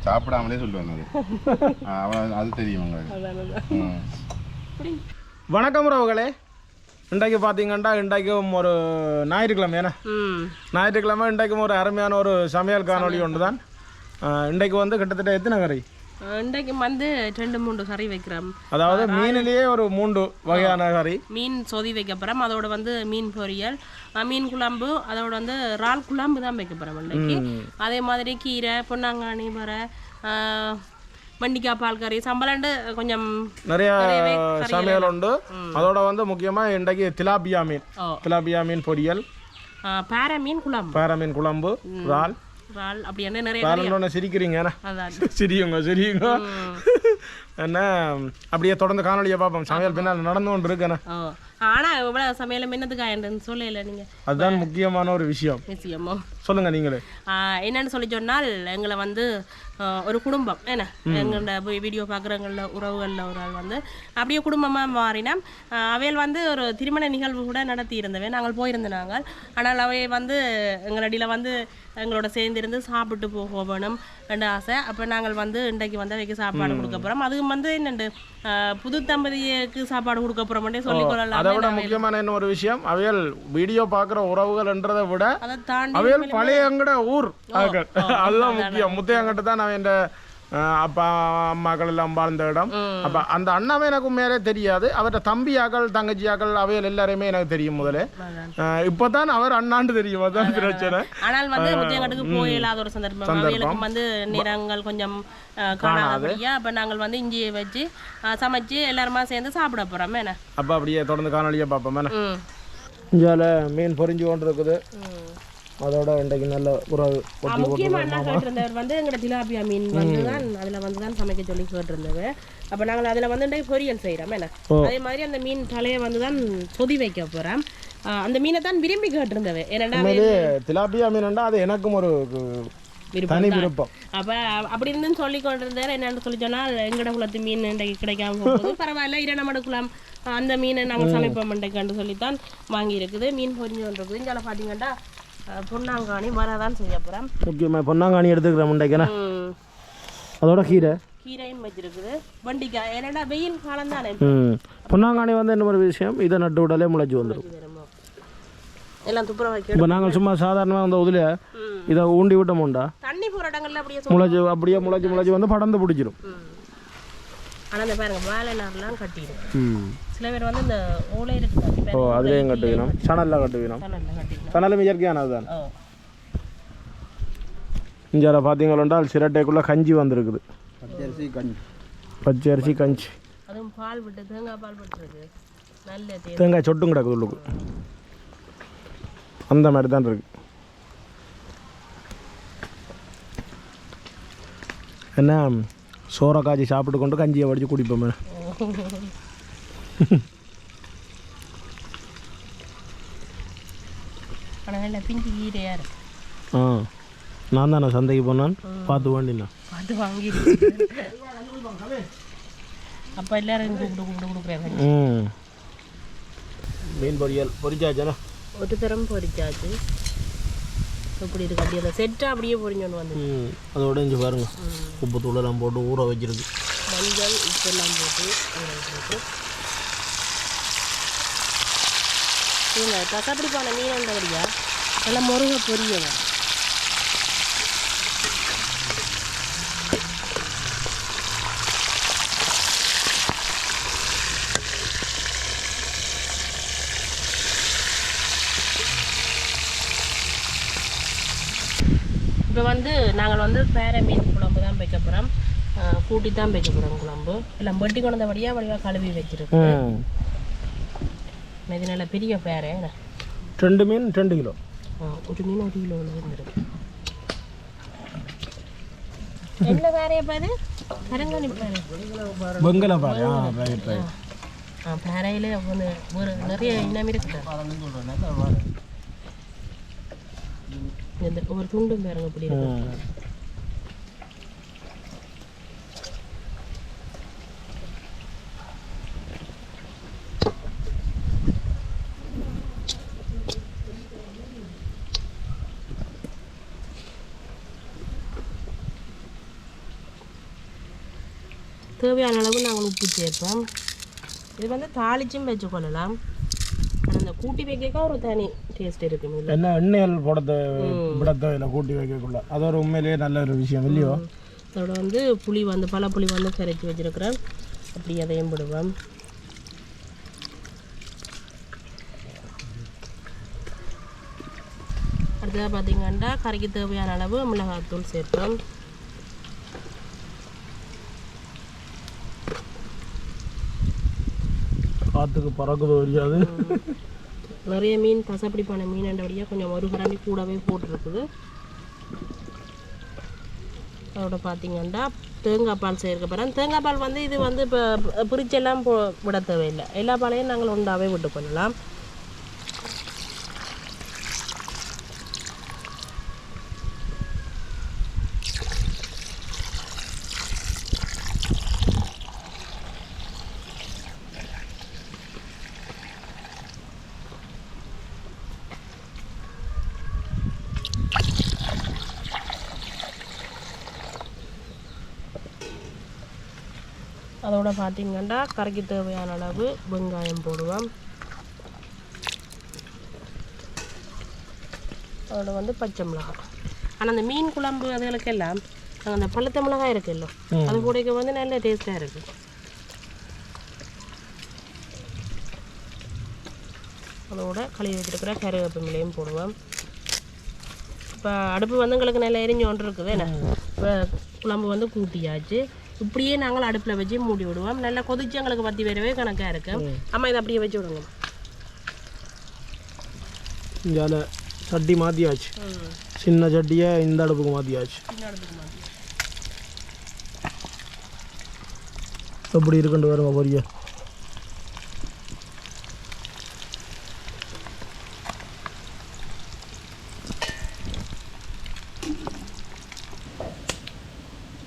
சாப்பிடாமலே சொல்லுவேன் அது தெரியும் உங்களுக்கு. வணக்கம் உறவுகளே. இன்றைக்கு பார்த்தீங்கன்னா இன்றைக்கும் ஒரு ஞாயிற்றுக்கிழமை ஏன்னா ஞாயிற்றுக்கிழமை இன்றைக்கும் ஒரு அருமையான ஒரு சமையல் காணொலி ஒன்று தான். இன்றைக்கு வந்து கிட்டத்தட்ட எத்தனை கறி? இன்றைக்கு வந்து 2-3 கறி வைக்கிறோம். அதாவது மீனிலேயே ஒரு 3 வகையான கறி. மீன் சொதி வைக்க போகிறோம். அதோட வந்து மீன் பொரியல், மீன் குழம்பு, அதோட வந்து இறால் குழம்பு தான் வைக்க போகிறோம் இன்றைக்கு. அதே மாதிரி கீரை, பொன்னாங்கானி வர, வெண்டிக்காய் பால் கறி, சம்பளண்டு கொஞ்சம் நிறைய சமையல் உண்டு. அதோட வந்து முக்கியமாக இன்றைக்கு திலாபியா மீன் பொரியல், பாறை மீன் குழம்பு, இறால் அப்படி என்ன நிறைய சிரிக்கிறீங்க சிரியுங்க என்ன அப்படியே தொடர்ந்து காணொலியை பார்ப்போம். சமையல் பின்னால் நடந்து கொண்டு இருக்கேன். ஆனால் இவ்வளோ சமையல் என்னதுக்காக சொல்லல நீங்கள், அதுதான் முக்கியமான ஒரு விஷயமோ சொல்லுங்க நீங்களே. என்னன்னு சொல்லி சொன்னால் எங்களை வந்து ஒரு குடும்பம் என்ன எங்களோட வீடியோ பார்க்குறவங்கள உறவுகளில் ஒரு ஆள் வந்து அப்படியே குடும்பமாக மாறினா அவையில் வந்து ஒரு திருமண நிகழ்வு கூட நடத்தி இருந்தவை. நாங்கள் போயிருந்தோம் நாங்கள். ஆனால் அவை வந்து எங்களடியில் வந்து எங்களோட சேர்ந்திருந்து சாப்பிட்டு போக வேணும் ரெண்டு ஆசை. அப்போ நாங்கள் வந்து இன்றைக்கு வந்து அவைக்கு சாப்பாடு கொடுக்க போகிறோம். அதுவும் வந்து என்னண்டு புது தம்பதிக்கு சாப்பாடு கொடுக்க போகிறோம்னே சொல்லிக்கொள்ளலாம். அதை விட முக்கியமான என்ன ஒரு விஷயம், அவையல் வீடியோ பார்க்குற உறவுகள்ன்றதை விட அதை தாண்டி அவையல் பழைய எங்கட ஊர் அதுதான் முக்கியம். முத்தையங்கிட்ட தான் நான் என் அப்பா அம்மாக்கள் எல்லாம் வாழ்ந்த இடம். அப்போ அந்த அண்ணாவே எனக்கு மேலே தெரியாது. அவர்கிட்ட தம்பியாக்கள் தங்கச்சியாக்கள் அவையல் எல்லாருமே எனக்கு தெரியும் முதல்ல. இப்போதான் அவர் அண்ணாண்டு தெரியும். அதான் பிரச்சனை. ஆனால் வந்து முத்தையங்கட்டுக்கு போயில்லாத ஒரு சந்தர்ப்பம். அவைகளுக்கு வந்து நிறங்கள் கொஞ்சம் காணாதபடியா அப்போ நாங்கள் வந்து இஞ்சியை வச்சு சமைச்சு எல்லாருமா சேர்ந்து சாப்பிட போகிறோம். என்ன அப்போ அப்படியே தொடர்ந்து காணொலியை பார்ப்போம். என்ன இஞ்சால மீன் பொரிஞ்சு கொண்டு இருக்குது. அதோட இன்றைக்கு நல்ல உறவு முக்கியமான கேட்டிருந்தவர் வந்து எங்களோட திலாபியா மீன் வந்து தான் அதில் வந்து தான் சமைக்க சொல்லி கேட்டிருந்தவர். அப்போ நாங்கள் அதில் வந்து இன்றைக்கு பொரியல் செய்கிறோம். என்ன அதே மாதிரி அந்த மீன் தலையை வந்து தான் சொதி வைக்க போகிறோம். அந்த மீனை தான் விரும்பி கேட்டிருந்தவர். ஏன்னா திலாபியா மீன்டா அது எனக்கும் ஒரு தனி விருப்பம். அப்போ அப்படி இருந்துன்னு சொல்லி கொண்டிருந்தார். என்னென்னு சொல்லி சொன்னால் எங்கட குளத்து மீன் இன்றைக்கு கிடைக்காம போகுது, பரவாயில்ல இரண்டு குளம் அந்த மீனை நாங்கள் சமைப்போம் இன்றைக்கு சொல்லித்தான் வாங்கி இருக்குது. மீன் பொரிஞ்சு கொண்டிருக்குது. இங்கே பார்த்தீங்கன்னா பொன்னாங்கானி வரதான் செய்ய போகிறேன். முக்கியமாக பொன்னாங்கானி எடுத்துக்கிறேன் முண்டைக்கிறேன். அதோட கீரையும் வச்சிருக்குது. வண்டிக்காய் ஏன்னா வெயில் காலம் தானே. பொன்னாங்கானி வந்து என்ன ஒரு விஷயம், இதை நட்டு விடலே முளைச்சி வந்துடும். எல்லாம் துப்புரவு வைக்க. இப்போ நாங்கள் சும்மா சாதாரணமாக அந்த உதில் இதை ஊண்டி விட்டோம்டா தண்ணி போகிற இடங்கள்ல அப்படியே முளைச்சி வந்து படந்து பிடிச்சிடும். ஆனால் இந்த பாருங்க வாழை நார்லாம் கட்டிடும். சில பேர் வந்து இந்த ஓலை இருக்கு அதுலேயும் கட்டுவினோம், சணலில் கட்டுவினோம். சணலும் இயற்கையானது தான். இஞ்சால பார்த்தீங்களா சிரட்டைக்குள்ளே கஞ்சி வந்திருக்குது. பச்சை அரிசி கஞ்சி. அதுவும் பால் விட்டு தேங்காய் பால் விட்டுருக்கு. நல்ல தேங்காய் சொட்டும் கிடக்குது உள்ளுக்கு. அந்த மாதிரி தான் இருக்கு. என்ன சோறை காய்ச்சி சாப்பிட்டு கொண்டு கஞ்சியை வடித்து குடிப்போமே. நான் தானே சந்தைக்கு போனான் பார்த்து வேண்டினா பார்த்து வாங்கி அப்போ எல்லாரும் கூப்பிட்டு கொடுக்குறேன். மீன் பொரியல் பொரிச்சாச்சுண்ணா. ஒரு தரம் பொரிச்சாச்சு. எப்படி இருக்கு அப்படியே செட்டாக அப்படியே பொரிஞ்சோன்னு வந்து அதோட இஞ்சி பாருங்க உப்பு தூளெல்லாம் போட்டு ஊற வச்சிருக்கு. மஞ்சள் உப்பெல்லாம் போட்டு ஊற வச்சிருக்கு. இல்லை தக்காப்பிடிப்பான மீன் உண்டபடியா நல்லா முருகை பொரியணும். இப்போ வந்து நாங்கள் வந்து பேரை மீன் குழம்பு தான் வைக்க போகிறோம். கூட்டி தான் வைக்க போகிறோம் குழம்பு. எல்லாம் வெட்டி கொண்டபடியாக வடிவாக கழுவி வச்சுருக்கோம். இது நல்ல பெரிய பேரை 2 மீன் 2 கிலோ. ஒரு மீன் 1 கிலோ வந்துருக்கு. என்ன பேரையை பாரு, கரங்காணி பேரை, பெங்கல பாரு. பேரையிலே வந்து ஒரு நிறைய இனம் இருக்குது. ஒரு துண்டும் பாருங்க அப்படி இருக்கு. தேவையான அளவு நாங்கள் உப்பு சேர்ப்போம். இது வந்து தாளிச்சும் வச்சுக்கொள்ளலாம். ஆனால் இந்த கூட்டி வைக்க ஒரு தனி டேஸ்ட் இருக்குது. என்ன எண்ணெயில் விட தேவையில்லை கூட்டி வைக்கக்குள்ள. அது ஒரு உண்மையிலேயே நல்ல ஒரு விஷயம் இல்லையோ. அதோட வந்து புளி வந்து பல புளி வந்து கரைச்சி வச்சுருக்கிறேன். அப்படி அதையும் போடுவோம். அடுத்ததாக பார்த்தீங்கன்னா கறிக்கு தேவையான அளவு மிளகாய்த்தூள் சேர்ப்போம். காற்றுக்கு பறக்குதோ தெரியாது. நிறைய மீன் பசப்பிடிப்பான மீன்ன்றபடியாக கொஞ்சம் ஒரு கரண்டி கூடவே போட்டிருக்குது. அதோட பார்த்தீங்கன்னா தேங்காய் பால் சேர்க்க போகிறேன். தேங்காய் பால் வந்து இது வந்து இப்போ பிரிச்செல்லாம் விட தேவையில்லை. எல்லா பாலையும் நாங்கள் ஒன்றாவே விட்டு கொள்ளலாம். அதோட பார்த்தீங்கன்னா கறிக்கு தேவையான அளவு வெங்காயம் போடுவோம். அதோட வந்து பச்சை மிளகாய். ஆனால் அந்த மீன் குழம்பு அதுகளுக்கெல்லாம் நாங்கள் அந்த பழுத்த மிளகாய் இருக்குல்ல அது கூடக்க வந்து நல்ல டேஸ்ட்டாக இருக்குது. அதோட கழுவி வச்சுருக்கிற கருவேப்பிலையும் போடுவோம். இப்போ அடுப்பு வந்து எங்களுக்கு நல்லா எரிஞ்சு கொண்டு இருக்குது. என்ன இப்போ குழம்பு வந்து கூட்டியாச்சு. இப்படியே நாங்கள் அடுப்பில் வச்சு மூடி விடுவோம். நல்லா கொதிச்சு எங்களுக்கு பற்றி வரவே கணக்காக இருக்கு. அம்மா இதை அப்படியே வச்சு விடுங்க. இங்கே சட்டி மாற்றியாச்சு. சின்ன சட்டியை இந்த அடுப்புக்கு மாற்றியாச்சு. எப்படி இருக்குன்னு வருங்க பொரிய.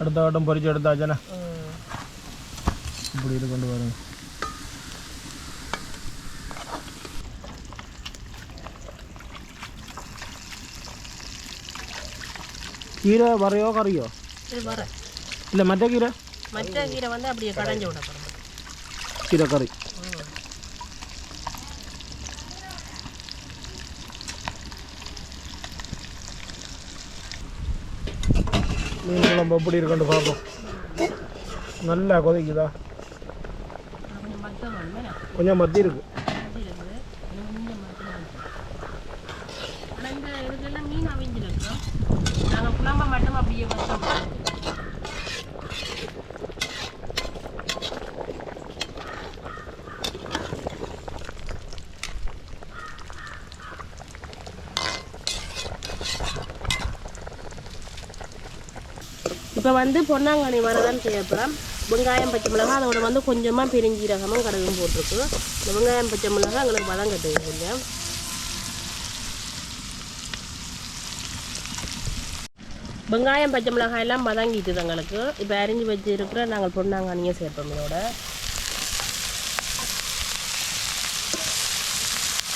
அடுத்த வட்டம் பொரிச்சு எடுத்தாச்சானே இப்படி இது கொண்டு வரும். கீரை வரையோ கறியோ இல்லை மற்ற கீரை வந்து அப்படியே கடைஞ்சி விட கீரை கறி. மீன் குழம்பு எப்படி இருக்குன்னு பார்ப்போம். நல்லா கொதிக்குதா? கொஞ்சம் மத்தி இருக்கு. மீன் அவிஞ்சிருக்கோம். நாங்கள் குழம்பை மட்டும் அப்படியே வச்சோம். இப்போ வந்து பொன்னாங்கண்ணி வரதான் செய்யப்போகிறோம். வெங்காயம் பச்சை மிளகாய் அதோட வந்து கொஞ்சமாக பெருஞ்சீரகமும் கடுகும் போட்டிருக்கு. இந்த வெங்காயம் பச்சை மிளகாய் எங்களுக்கு வதங்கட்டு கொஞ்சம். வெங்காயம் பச்சை மிளகாய் எல்லாம் வதங்கிட்டுது எங்களுக்கு. இப்போ அரிஞ்சு வச்சு இருக்கிற நாங்கள் பொன்னாங்கண்ணியை சேர்ப்போம். இதோட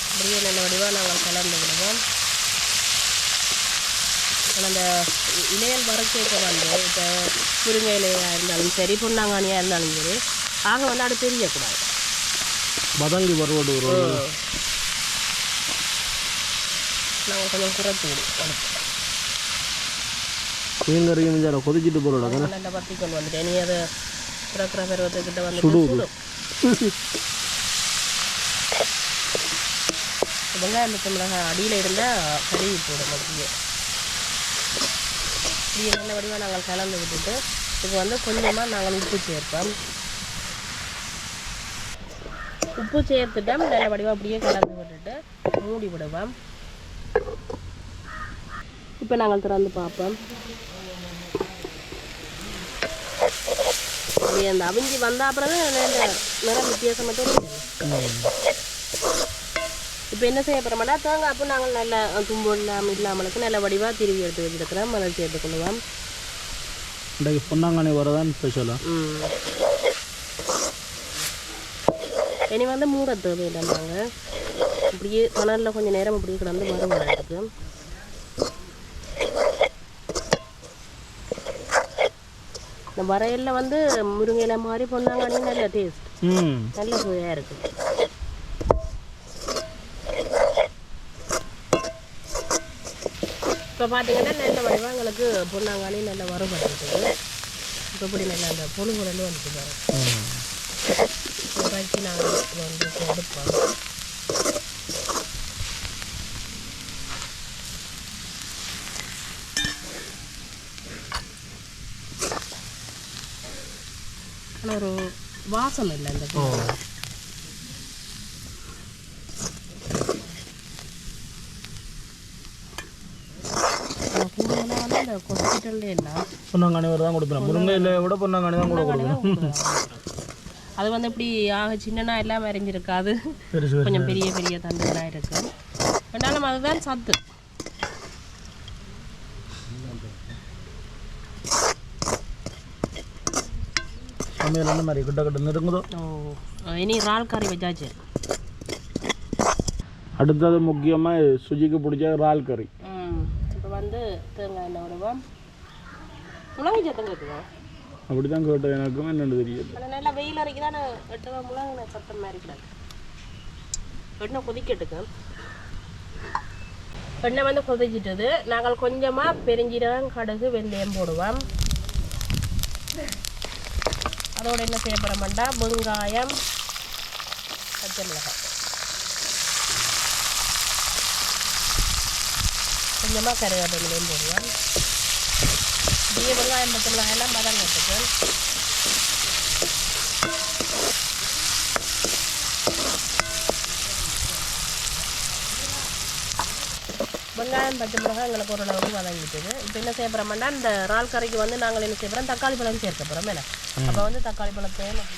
அப்படியே நல்ல வடிவாக நாங்கள் கலந்து விடுவோம். அந்த இலையல் வறட்சிக்க வந்து இப்போ முருங்கை இலையாக இருந்தாலும் சரி பொன்னாங்கானியாக இருந்தாலும் சரி ஆக வந்து அது தெரியக்கூடாது. வதங்கி வருவது நாங்கள் கொஞ்சம் குறைச்சி விடுவோம். மீன்கறியும் கொதிச்சுட்டு போகிறோம். நல்லா பற்றி கொண்டு வந்துட்டேன். நீ அதை பிறக்கிற பருவத்துக்கிட்ட வந்து சுடும். வெங்காயம் பச்சை மிளகாய் அடியில் இருந்தால் கழுவி போடும். அப்படியே இப்படியே நல்ல வடிவாக நாங்கள் கலந்து விட்டுட்டு இப்போ வந்து கொஞ்சமாக நாங்கள் உப்பு சேர்ப்போம். உப்பு சேர்த்துட்டோம். நல்ல வடிவாக அப்படியே கலந்து விட்டுட்டு மூடி விடுவோம். இப்போ நாங்கள் திறந்து பார்ப்போம். அப்படி அந்த அவிஞ்சி வந்த அப்புறம் நிறம் வித்தியாசமாக தெரியும். இப்போ என்ன செய்ய போகிறோம்னா தேங்காய் அப்போ நாங்கள் நல்ல தும்பு இல்லாமலுக்கு நல்ல வடிவாக திருவி எடுத்து வச்சுருக்கிறோம். அதை சேர்த்துக்கொள்ளுவோம். இன்றைக்கு பொன்னாங்கண்ணி வரதான் ஸ்பெஷலாக. இனி வந்து மூட தேவையில்லை. நாங்கள் இப்படியே மணலில் கொஞ்சம் நேரம் அப்படியே கிடந்து வர வரதுக்கு இந்த வரையில வந்து முருங்கையில மாதிரி பொன்னாங்கண்ணி நல்ல டேஸ்ட், நல்ல சுவையாக இருக்குது. இப்போ பார்த்தீங்கன்னா நல்ல வடிவாக எங்களுக்கு பொன்னாங்கண்ணி நல்ல வறுபடுறது. இப்போ இப்படி நல்ல அந்த பொழு பொருள் வந்துட்டு பாருங்க. நாங்கள் வந்து எடுப்போம். ஆனால் ஒரு வாசம் இல்லை இந்த அந்த ஹாஸ்பிட்டல்ல எல்லாம் பொன்னாங்கண்ணி தான் கொடுப்பேன். முருங்கையில விட பொன்னாங்கண்ணி தான் கூட கொடுப்பேன். அது வந்து இப்படி ஆக சின்னனா எல்லாம் அரைஞ்சிருக்காது, கொஞ்சம் பெரிய பெரிய தண்டுகளாக இருக்கு. ரெண்டாலும் அதுதான் சத்து. சமையல் அந்த மாதிரி கிட்ட கிட்ட நெருங்குதோ. இனி இறால் கறி வச்சாச்சு. அடுத்தது முக்கியமாக சுஜிக்கு பிடிச்ச இறால் கறி. இப்போ வந்து தேங்காய் எண்ணெய் விடுவோம். முழங்கி சத்தம் கேட்குவோம். அப்படி தான் கேட்டேன், எனக்கும் என்னென்னு தெரியுது. ஆனால் நல்லா வெயில் அரைக்கு தான் 8 முழங்கின சத்தம் மாதிரி கிடையாது. எண்ணெய் கொதிக்கட்டுக்கு எண்ணெய் வந்து கொதிச்சிட்டது. நாங்கள் கொஞ்சமாக பெருஞ்சீரகம், கடுகு, வெந்தயம் போடுவோம். அதோடு என்ன செய்ய போகிறோம்னா வெங்காயம், பச்சை மிளகாய், கொஞ்சமாக கருவேப்பிலையும் போடுவோம். இதே வெங்காயம், பச்சை மிளகாய் எல்லாம் வதங்கட்டுக்கு. வெங்காயம், பச்சை மிளகாய் எங்களுக்கு ஓரளவுக்கு வதங்கிட்டுது. இப்போ என்ன செய்ய போகிறோம்னா இந்த இறால் கறிக்கு வந்து நாங்கள் என்ன செய்ய போகிறோம், தக்காளி பழம் சேர்க்க போகிறோம். மேலே அப்போ வந்து தக்காளி பழத்தையும் வதங்க.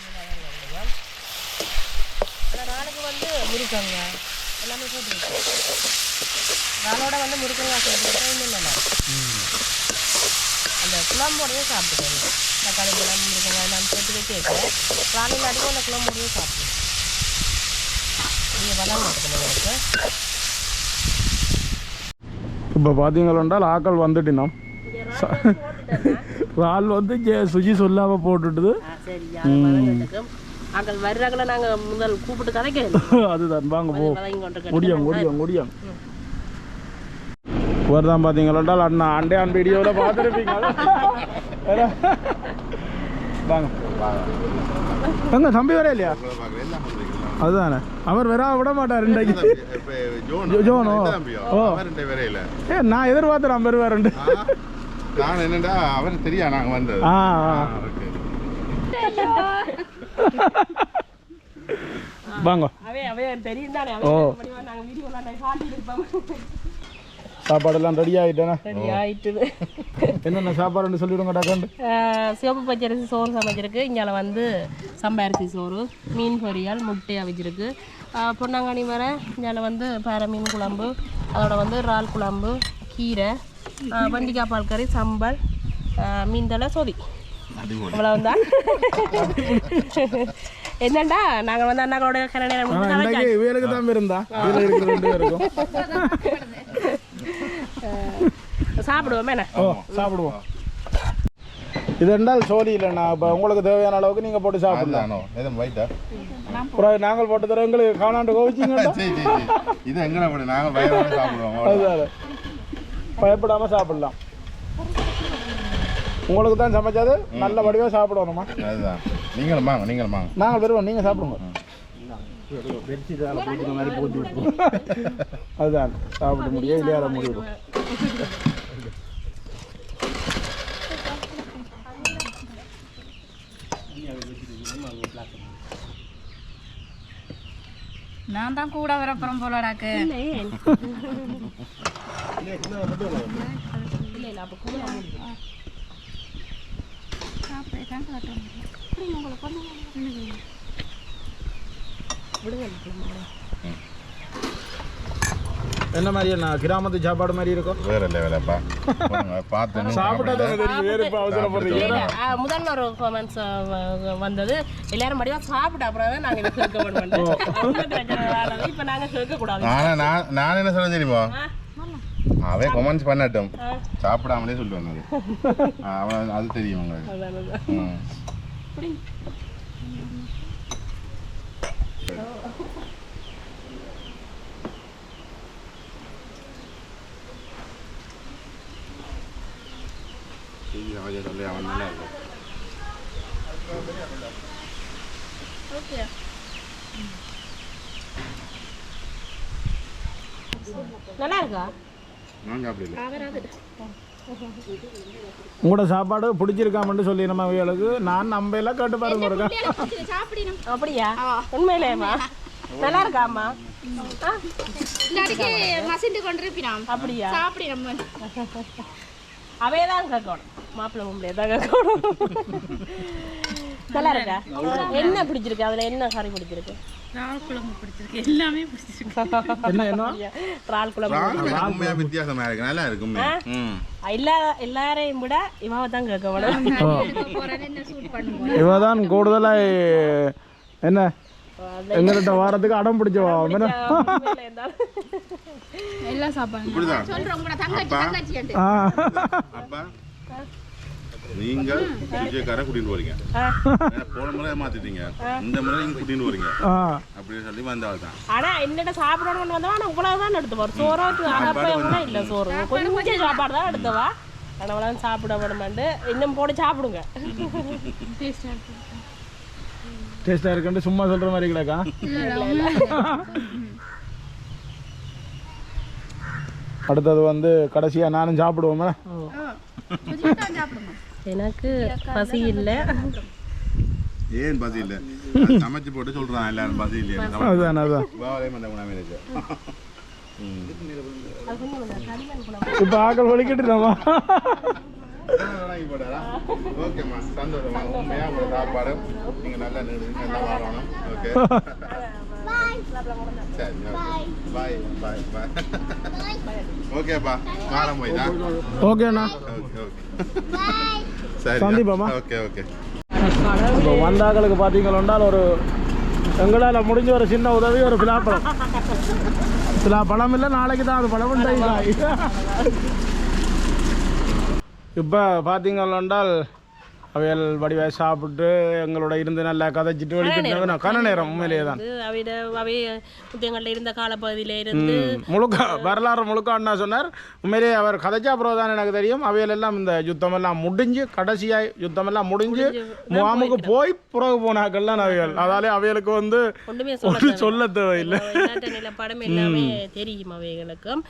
ஆனால் இறாலுக்கு வந்து முருக்கங்காய் எல்லாமே போட்டுருக்கோம். இறாலோட வந்து முருக்கங்காய் சேர்த்துக்கிட்டா இன்னும் நல்லா அந்த குழம்போடையே சாப்பிட்டுக்கோங்க. தக்காளி பழம், முருக்கங்காய் எல்லாம் சேர்த்து கேட்க இறாலில் அடிக்கும் அந்த குழம்போடையே சாப்பிடுவோம். நீங்கள் வதங்க மாட்டேங்க உங்களுக்கு. இப்போ பார்த்தீங்களா ஆக்கள் வந்துட்டினோம். இறால் வந்து சுஜி சொல்லாம போட்டுட்டுது. ஆக்கள் வர்றாங்கள நாங்கள் முதல் கூப்பிட்டு கதைக்க. அதுதான் வாங்க போ முடியும் முடியும் முடியும். ஒரு தான் பார்த்தீங்களா அண்ணா அண்டையான் வீடியோவில் பார்த்துருப்பீங்க. வாங்க எங்க தம்பி வர இல்லையா? அதுதானே அவர் வரா விட மாட்டார். ஜோனோ ஓ ஏ நான் எதிர்பார்த்தேன் அவர் வருவாருண்டு. நான் என்னடா அவர் தெரியா நாங்க வந்தது. வாங்க ஓ சாப்பாடெல்லாம் ரெடி ஆகிட்டேண்ணா. ரெடி ஆகிட்டுது. என்னென்ன சாப்பாடுன்னு சொல்லிவிடுங்க டாக்டர். சிவப்பு பச்சரிசி சோறு சமைச்சிருக்கு. இங்கே வந்து சம்பரிசி சோறு, மீன் பொரியல், முட்டை அவிச்சிருக்கு. பொன்னாங்கண்ணி வர இங்கே வந்து பாறை மீன் குழம்பு, அதோட வந்து இறால் குழம்பு, கீரை, வெண்டிக்காய் பால் கறி, சம்பல், மீன் தலை, சொதி. அவ்வளவுதான். என்னண்டா நாங்கள் வந்து அண்ணாக்களோட வேலுக்கு தான் இருந்தா சாப்பிடுவோம். என்ன ஓ சாப்பிடுவோம். இது என்றால் சோதி இல்லைண்ணா. இப்போ உங்களுக்கு தேவையான அளவுக்கு நீங்கள் போட்டு சாப்பிடலாம். அப்புறம் நாங்கள் போட்டு தரோம். எங்களுக்கு காணாண்டு கோவிச்சிங்க. இது எங்கே போட்டு நாங்கள் பயப்படாமல் சாப்பிடுவோம். அதுதான் பயப்படாமல் சாப்பிடலாம். உங்களுக்கு தான் சமைச்சது நல்ல வடிவாக சாப்பிடணுமா? அதுதான் நீங்களும் வாங்க, நீங்களும் வாங்க. நாங்கள் வருவோம், நீங்கள் சாப்பிடுங்க. அதுதான் சாப்பிட முடியும் இல்லையா முடியும். நான் தான் கூட வரப்புறம் போலடாக்கு. என்ன மாதிரி கிராமத்து சாப்பாடு மாதிரி இருக்கும். வேற லெவலப்பா. சாப்பிட்டா முதல்ல ஒரு பெர்ஃபார்மன்ஸ் வந்தது. எல்லாரும் மடிவா சாப்பிட்ட அப்புறம் தான் நாங்கள் இதை சேர்க்க மாட்டோம். இப்போ நாங்கள் சேர்க்கக்கூடாது. நான் என்ன சொல்ல தெரியுமா, அவன் கொமெண்ட்ஸ் பண்ணட்டும் சாப்பிடாமலே சொல்லுவாங்க அது அவன் அது தெரியும் உங்களுக்கு அவன் நல்லா இருக்கும் நல்லா இருக்கா நாங்கள் அப்படி இல்லை உங்களோட சாப்பாடு பிடிச்சிருக்காமன்னு சொல்லி நம்ம அவைகளுக்கு நான் நம்ம எல்லாம் கேட்டு பாருங்க இருக்கா அப்படியா உண்மையிலேமா நல்லா இருக்காம்மா அப்படியா அவையதான் கேட்கணும் மாப்பிள்ளை மும்பளையே தான் கேட்கணும் நல்லா இருக்கா என்ன பிடிச்சிருக்கு அதுல என்ன கறி பிடிச்சிருக்கு வித்தியாசமா இருக்கு நல்லா இருக்கும் எல்லாரையும் விட இவாவை தான் கேட்கணும் இவதான் கூடுதலா என்ன எங்கள்கிட்ட வாரத்துக்கு அடம் பிடிச்சவா எல்லா சாப்பாடு நீங்க விஜயக்கார கூட்டிட்டு போறீங்க போன முறை மாத்திட்டீங்க இந்த முறை நீங்க கூட்டிட்டு போறீங்க அப்படின்னு சொல்லி வந்தால் தான் ஆனா என்னட்ட சாப்பிடணும்னு வந்தவா நான் இவ்வளவுதான் எடுத்துவா சோறோ கூட இல்ல சோறு கொஞ்சம் சாப்பாடு தான் எடுத்தவா கனவெல்லாம் சாப்பிட வேணுமாண்டு இன்னும் போட்டு சாப்பிடுங்க டேஸ்டா இருக்குன்னு சும்மா சொல்ற மாதிரி கிடக்கா அடுத்தது வந்து கடைசியா நானும் சாப்பிடுவோமே எனக்கு பசி இல்ல ஏன் பசி இல்ல சமைச்சு போட்டு சொல்றான் எல்லாரும் பசி இல்லையா அதான் அதான் இப்ப ஆக்கள் வலிக்கிட்டு நம்ம ஓகேம்மா சந்தோஷமா உண்மையா உங்களோட சாப்பாடு நீங்க நல்லா நல்லா வாழணும் ஓகே சரி பாய் பாய் பாய் ஓகேப்பா காலம் போய்தா ஓகேண்ணா ஓகே ஓகே சரி சந்திப்பாமா ஓகே ஓகே இப்போ வந்தாக்களுக்கு பார்த்தீங்கன்னா ஒரு எங்களால் முடிஞ்ச ஒரு சின்ன உதவி ஒரு பழம் இல்லை நாளைக்கு தான் அது பழம் இப்போ பார்த்தீங்கன்னால் அவையல் வடிவாக சாப்பிட்டு எங்களோட இருந்து நல்லா கதைச்சிட்டு வெளிக்கிட்டு கன நேரம் உண்மையிலேயே தான் முத்தியங்கள்ல இருந்த காலப்பகுதியில இருந்து முழுக்க வரலாறு முழுக்க அண்ணா சொன்னார் உண்மையிலேயே அவர் கதைச்சா அப்புறம் தான் எனக்கு தெரியும் அவையல் எல்லாம் இந்த யுத்தமெல்லாம் முடிஞ்சு கடைசியாய் யுத்தமெல்லாம் முடிஞ்சு முகாமுக்கு போய் புறகு போனாக்கள்லாம் அவையல் அதாலே அவைகளுக்கு வந்து ஒன்றும் சொல்ல தேவையில்லை படம் எல்லாமே தெரியும் அவைகளுக்கும்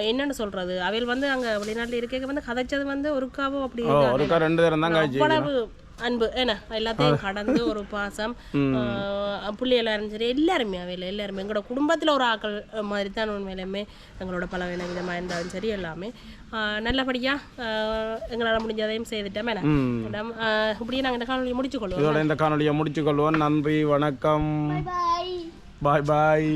என்னன்னு சொல்றது அவையில் வந்து அங்க வெளிநாட்டுல இருக்க வந்து கதைச்சது வந்து ஒருக்காவோ அப்படி ஒருக்கா 2 தரம் தான் காய்ச்சி அன்பு என்ன எல்லாத்தையும் கடந்து ஒரு பாசம் புள்ளி எல்லாரும் சரி எல்லாருமே அவையில் எல்லாருமே எங்களோட குடும்பத்தில் ஒரு ஆக்கள் மாதிரி தான் உண்மையிலுமே எங்களோட பல விதமாக இருந்தாலும் சரி எல்லாமே நல்லபடியாக எங்களால் முடிஞ்சதையும் செய்துட்டோம் மேடம் இப்படியே நாங்கள் இந்த காணொலியை முடிச்சுக்கொள்வோம் இந்த காணொலியை முடிச்சுக்கொள்வோம் நன்றி வணக்கம் பாய் பாய்